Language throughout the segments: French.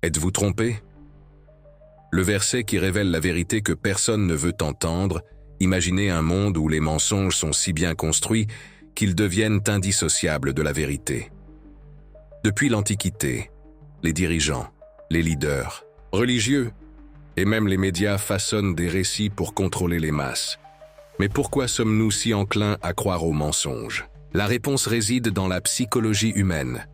Êtes-vous trompé? Le verset qui révèle la vérité que personne ne veut entendre, imaginez un monde où les mensonges sont si bien construits qu'ils deviennent indissociables de la vérité. Depuis l'Antiquité, les dirigeants, les leaders, religieux et même les médias façonnent des récits pour contrôler les masses. Mais pourquoi sommes-nous si enclins à croire aux mensonges? La réponse réside dans la psychologie humaine.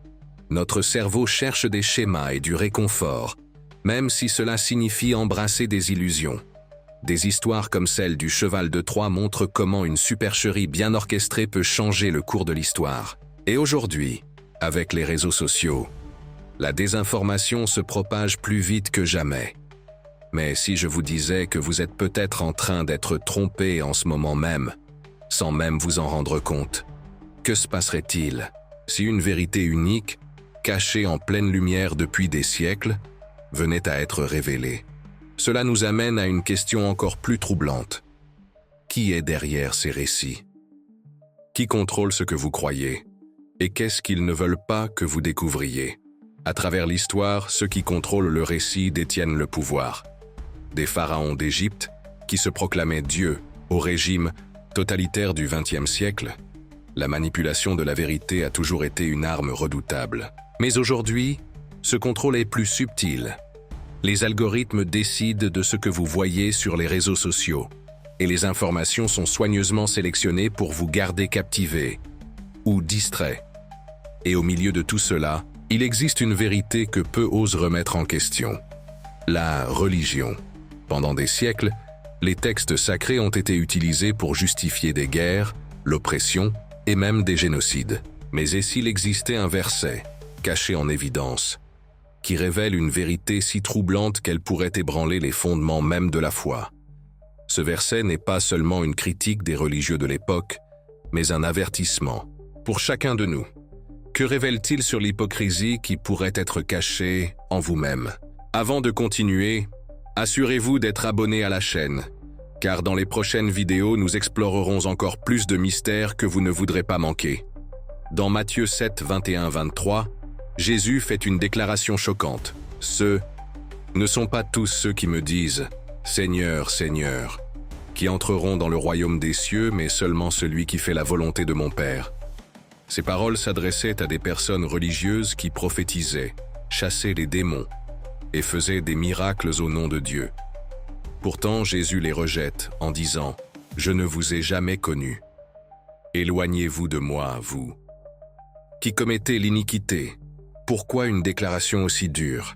Notre cerveau cherche des schémas et du réconfort, même si cela signifie embrasser des illusions. Des histoires comme celle du cheval de Troie montrent comment une supercherie bien orchestrée peut changer le cours de l'histoire. Et aujourd'hui, avec les réseaux sociaux, la désinformation se propage plus vite que jamais. Mais si je vous disais que vous êtes peut-être en train d'être trompé en ce moment même, sans même vous en rendre compte, que se passerait-il si une vérité unique, cachée en pleine lumière depuis des siècles, venait à être révélée? Cela nous amène à une question encore plus troublante. Qui est derrière ces récits? Qui contrôle ce que vous croyez? Et qu'est-ce qu'ils ne veulent pas que vous découvriez? À travers l'histoire, ceux qui contrôlent le récit détiennent le pouvoir. Des pharaons d'Égypte, qui se proclamaient dieux au régime totalitaire du XXe siècle, la manipulation de la vérité a toujours été une arme redoutable. Mais aujourd'hui, ce contrôle est plus subtil. Les algorithmes décident de ce que vous voyez sur les réseaux sociaux, et les informations sont soigneusement sélectionnées pour vous garder captivé ou distrait. Et au milieu de tout cela, il existe une vérité que peu osent remettre en question. La religion. Pendant des siècles, les textes sacrés ont été utilisés pour justifier des guerres, l'oppression et même des génocides. Mais et s'il existait un verset, caché en évidence, qui révèle une vérité si troublante qu'elle pourrait ébranler les fondements même de la foi? Ce verset n'est pas seulement une critique des religieux de l'époque, mais un avertissement pour chacun de nous. Que révèle-t-il sur l'hypocrisie qui pourrait être cachée en vous-même? Avant de continuer, assurez-vous d'être abonné à la chaîne, car dans les prochaines vidéos, nous explorerons encore plus de mystères que vous ne voudrez pas manquer. Dans Matthieu 7, 21-23, Jésus fait une déclaration choquante. « Ceux ne sont pas tous ceux qui me disent « Seigneur, Seigneur », qui entreront dans le royaume des cieux, mais seulement celui qui fait la volonté de mon Père. » Ces paroles s'adressaient à des personnes religieuses qui prophétisaient, chassaient les démons et faisaient des miracles au nom de Dieu. Pourtant, Jésus les rejette en disant « Je ne vous ai jamais connus. Éloignez-vous de moi, vous, qui commettez l'iniquité. » Pourquoi une déclaration aussi dure?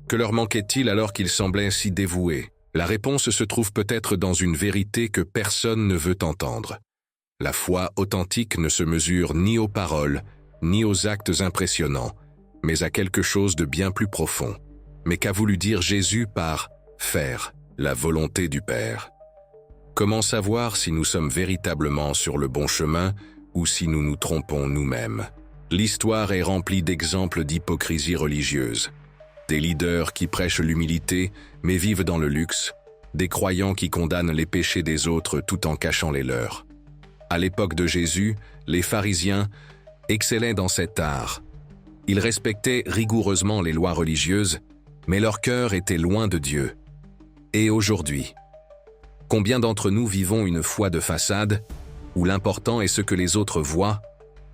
Que leur manquait-il alors qu'ils semblaient si dévoués? La réponse se trouve peut-être dans une vérité que personne ne veut entendre. La foi authentique ne se mesure ni aux paroles, ni aux actes impressionnants, mais à quelque chose de bien plus profond. Mais qu'a voulu dire Jésus par « faire la volonté du Père » ? Comment savoir si nous sommes véritablement sur le bon chemin ou si nous nous trompons nous-mêmes? L'histoire est remplie d'exemples d'hypocrisie religieuse. Des leaders qui prêchent l'humilité mais vivent dans le luxe, des croyants qui condamnent les péchés des autres tout en cachant les leurs. À l'époque de Jésus, les pharisiens excellaient dans cet art. Ils respectaient rigoureusement les lois religieuses, mais leur cœur était loin de Dieu. Et aujourd'hui, combien d'entre nous vivons une foi de façade, où l'important est ce que les autres voient,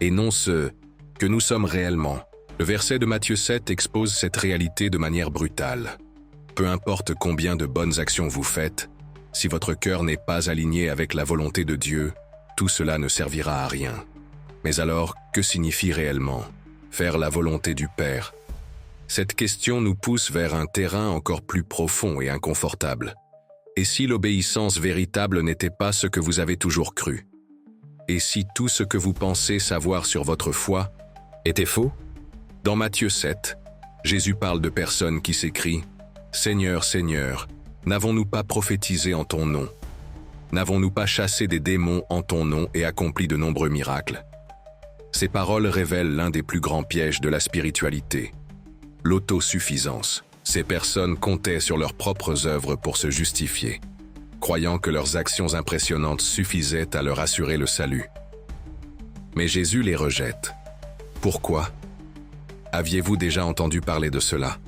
et non ce que nous sommes réellement? Le verset de Matthieu 7 expose cette réalité de manière brutale. Peu importe combien de bonnes actions vous faites, si votre cœur n'est pas aligné avec la volonté de Dieu, tout cela ne servira à rien. Mais alors, que signifie réellement faire la volonté du Père? Cette question nous pousse vers un terrain encore plus profond et inconfortable. Et si l'obéissance véritable n'était pas ce que vous avez toujours cru? Et si tout ce que vous pensez savoir sur votre foi était faux? Dans Matthieu 7, Jésus parle de personnes qui s'écrient « Seigneur, Seigneur, n'avons-nous pas prophétisé en ton nom? N'avons-nous pas chassé des démons en ton nom et accompli de nombreux miracles ?» Ces paroles révèlent l'un des plus grands pièges de la spiritualité, l'autosuffisance. Ces personnes comptaient sur leurs propres œuvres pour se justifier, croyant que leurs actions impressionnantes suffisaient à leur assurer le salut. Mais Jésus les rejette. Pourquoi? Aviez-vous déjà entendu parler de cela?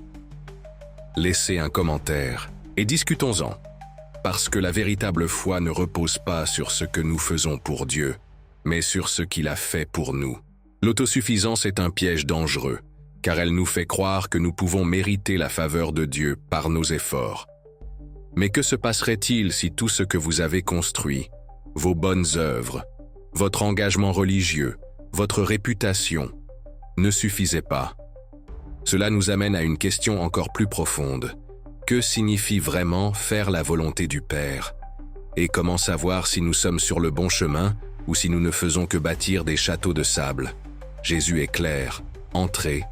laissez un commentaire et discutons-en. Parce que la véritable foi ne repose pas sur ce que nous faisons pour Dieu, mais sur ce qu'il a fait pour nous. L'autosuffisance est un piège dangereux, car elle nous fait croire que nous pouvons mériter la faveur de Dieu par nos efforts. Mais que se passerait-il si tout ce que vous avez construit, vos bonnes œuvres, votre engagement religieux, votre réputation, ne suffisait pas? Cela nous amène à une question encore plus profonde. Que signifie vraiment faire la volonté du Père? Et comment savoir si nous sommes sur le bon chemin ou si nous ne faisons que bâtir des châteaux de sable? Jésus est clair, entrer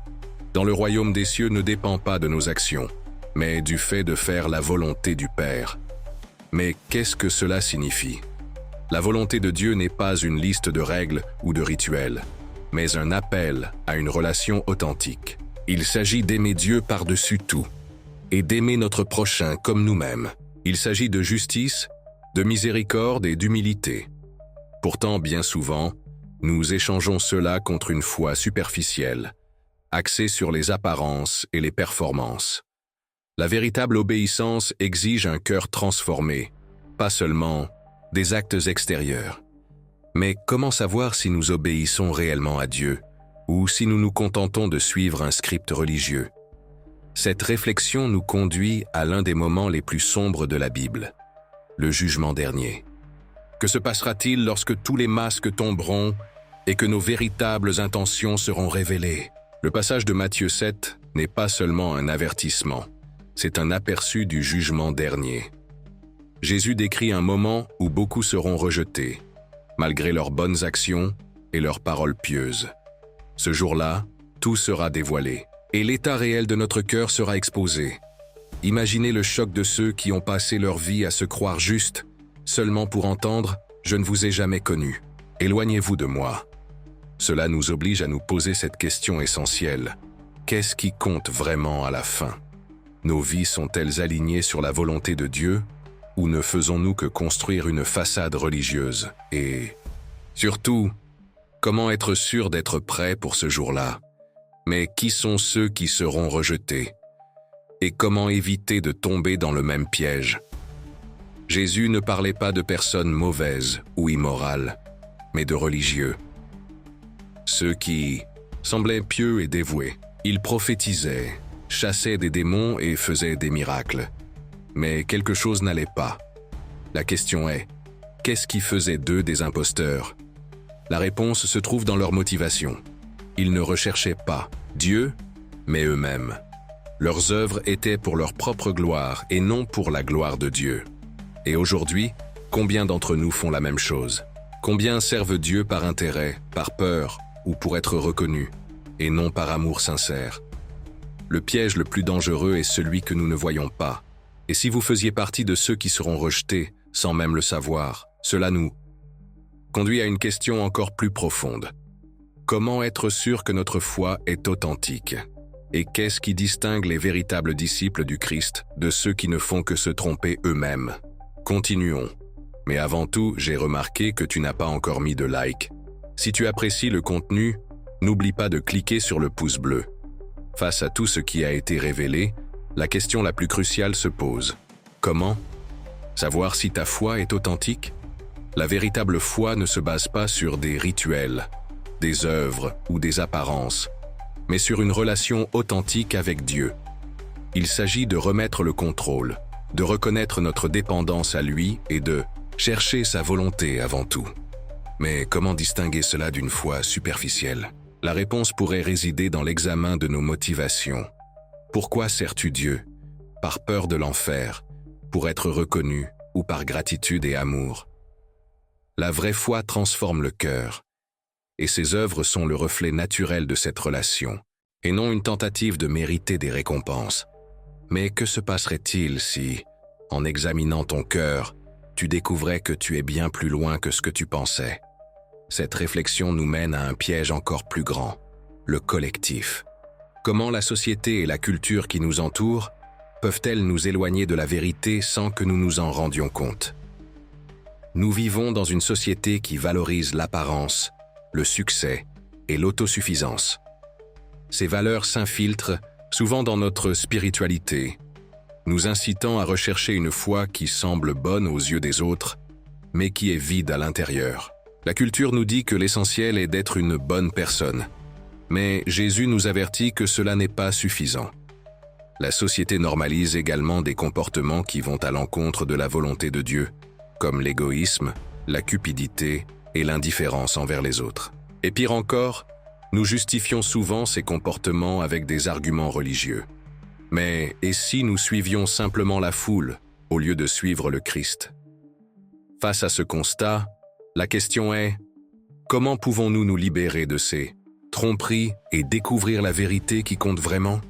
dans le royaume des cieux ne dépend pas de nos actions, mais du fait de faire la volonté du Père. Mais qu'est-ce que cela signifie? La volonté de Dieu n'est pas une liste de règles ou de rituels, mais un appel à une relation authentique. Il s'agit d'aimer Dieu par-dessus tout et d'aimer notre prochain comme nous-mêmes. Il s'agit de justice, de miséricorde et d'humilité. Pourtant, bien souvent, nous échangeons cela contre une foi superficielle, axée sur les apparences et les performances. La véritable obéissance exige un cœur transformé, pas seulement des actes extérieurs. Mais comment savoir si nous obéissons réellement à Dieu ou si nous nous contentons de suivre un script religieux? Cette réflexion nous conduit à l'un des moments les plus sombres de la Bible, le jugement dernier. Que se passera-t-il lorsque tous les masques tomberont et que nos véritables intentions seront révélées? Le passage de Matthieu 7 n'est pas seulement un avertissement, c'est un aperçu du jugement dernier. Jésus décrit un moment où beaucoup seront rejetés, malgré leurs bonnes actions et leurs paroles pieuses. Ce jour-là, tout sera dévoilé, et l'état réel de notre cœur sera exposé. Imaginez le choc de ceux qui ont passé leur vie à se croire justes, seulement pour entendre « Je ne vous ai jamais connu, éloignez-vous de moi ». Cela nous oblige à nous poser cette question essentielle. Qu'est-ce qui compte vraiment à la fin? Nos vies sont-elles alignées sur la volonté de Dieu ou ne faisons-nous que construire une façade religieuse? Et surtout, comment être sûr d'être prêt pour ce jour-là? Mais qui sont ceux qui seront rejetés? Et comment éviter de tomber dans le même piège? Jésus ne parlait pas de personnes mauvaises ou immorales, mais de religieux. Ceux qui semblaient pieux et dévoués. Ils prophétisaient, chassaient des démons et faisaient des miracles. Mais quelque chose n'allait pas. La question est, qu'est-ce qui faisait d'eux des imposteurs? La réponse se trouve dans leur motivation. Ils ne recherchaient pas Dieu, mais eux-mêmes. Leurs œuvres étaient pour leur propre gloire et non pour la gloire de Dieu. Et aujourd'hui, combien d'entre nous font la même chose? Combien servent Dieu par intérêt, par peur ou pour être reconnus, et non par amour sincère? Le piège le plus dangereux est celui que nous ne voyons pas. Et si vous faisiez partie de ceux qui seront rejetés, sans même le savoir, cela nous conduit à une question encore plus profonde. Comment être sûr que notre foi est authentique? Et qu'est-ce qui distingue les véritables disciples du Christ de ceux qui ne font que se tromper eux-mêmes? Continuons. Mais avant tout, j'ai remarqué que tu n'as pas encore mis de like. Si tu apprécies le contenu, n'oublie pas de cliquer sur le pouce bleu. Face à tout ce qui a été révélé, la question la plus cruciale se pose. Comment savoir si ta foi est authentique? La véritable foi ne se base pas sur des rituels, des œuvres ou des apparences, mais sur une relation authentique avec Dieu. Il s'agit de remettre le contrôle, de reconnaître notre dépendance à lui et de chercher sa volonté avant tout. Mais comment distinguer cela d'une foi superficielle? La réponse pourrait résider dans l'examen de nos motivations. Pourquoi sers-tu Dieu? Par peur de l'enfer, pour être reconnu ou par gratitude et amour? La vraie foi transforme le cœur, et ses œuvres sont le reflet naturel de cette relation, et non une tentative de mériter des récompenses. Mais que se passerait-il si, en examinant ton cœur, tu découvrais que tu es bien plus loin que ce que tu pensais? Cette réflexion nous mène à un piège encore plus grand, le collectif. Comment la société et la culture qui nous entourent peuvent-elles nous éloigner de la vérité sans que nous nous en rendions compte? Nous vivons dans une société qui valorise l'apparence, le succès et l'autosuffisance. Ces valeurs s'infiltrent souvent dans notre spiritualité, nous incitant à rechercher une foi qui semble bonne aux yeux des autres, mais qui est vide à l'intérieur. La culture nous dit que l'essentiel est d'être une bonne personne, mais Jésus nous avertit que cela n'est pas suffisant. La société normalise également des comportements qui vont à l'encontre de la volonté de Dieu, comme l'égoïsme, la cupidité et l'indifférence envers les autres. Et pire encore, nous justifions souvent ces comportements avec des arguments religieux. Mais et si nous suivions simplement la foule au lieu de suivre le Christ? Face à ce constat, la question est: comment pouvons-nous nous libérer de ces tromperies et découvrir la vérité qui compte vraiment?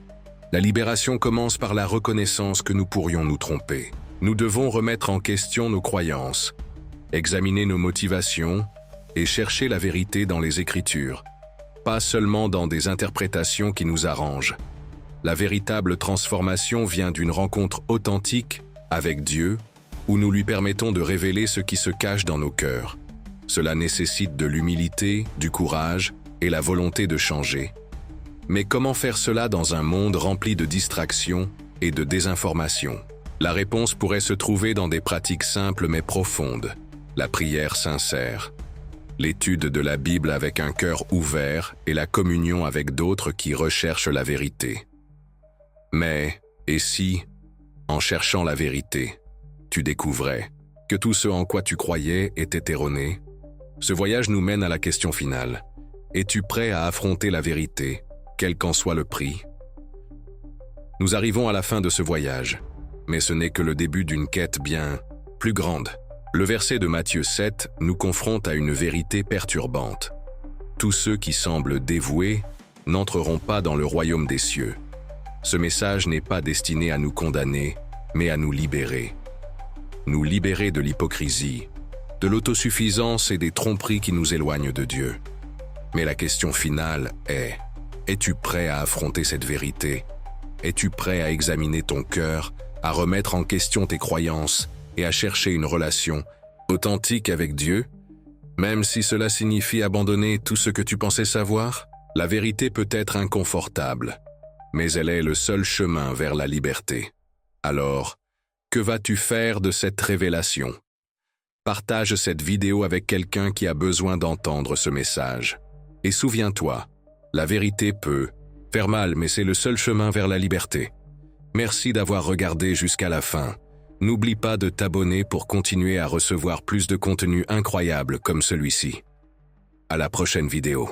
La libération commence par la reconnaissance que nous pourrions nous tromper. Nous devons remettre en question nos croyances, examiner nos motivations et chercher la vérité dans les Écritures, pas seulement dans des interprétations qui nous arrangent. La véritable transformation vient d'une rencontre authentique avec Dieu, où nous lui permettons de révéler ce qui se cache dans nos cœurs. Cela nécessite de l'humilité, du courage et la volonté de changer. Mais comment faire cela dans un monde rempli de distractions et de désinformation? La réponse pourrait se trouver dans des pratiques simples mais profondes. La prière sincère, l'étude de la Bible avec un cœur ouvert et la communion avec d'autres qui recherchent la vérité. Mais, et si, en cherchant la vérité, tu découvrais que tout ce en quoi tu croyais était erroné? Ce voyage nous mène à la question finale. Es-tu prêt à affronter la vérité, quel qu'en soit le prix? Nous arrivons à la fin de ce voyage, mais ce n'est que le début d'une quête bien plus grande. Le verset de Matthieu 7 nous confronte à une vérité perturbante. Tous ceux qui semblent dévoués n'entreront pas dans le royaume des cieux. Ce message n'est pas destiné à nous condamner, mais à nous libérer. Nous libérer de l'hypocrisie, de l'autosuffisance et des tromperies qui nous éloignent de Dieu. Mais la question finale est: es-tu prêt à affronter cette vérité? Es-tu prêt à examiner ton cœur, à remettre en question tes croyances et à chercher une relation authentique avec Dieu? Même si cela signifie abandonner tout ce que tu pensais savoir, la vérité peut être inconfortable, mais elle est le seul chemin vers la liberté. Alors, que vas-tu faire de cette révélation? Partage cette vidéo avec quelqu'un qui a besoin d'entendre ce message. Et souviens-toi, la vérité peut faire mal, mais c'est le seul chemin vers la liberté. Merci d'avoir regardé jusqu'à la fin. N'oublie pas de t'abonner pour continuer à recevoir plus de contenu incroyable comme celui-ci. À la prochaine vidéo.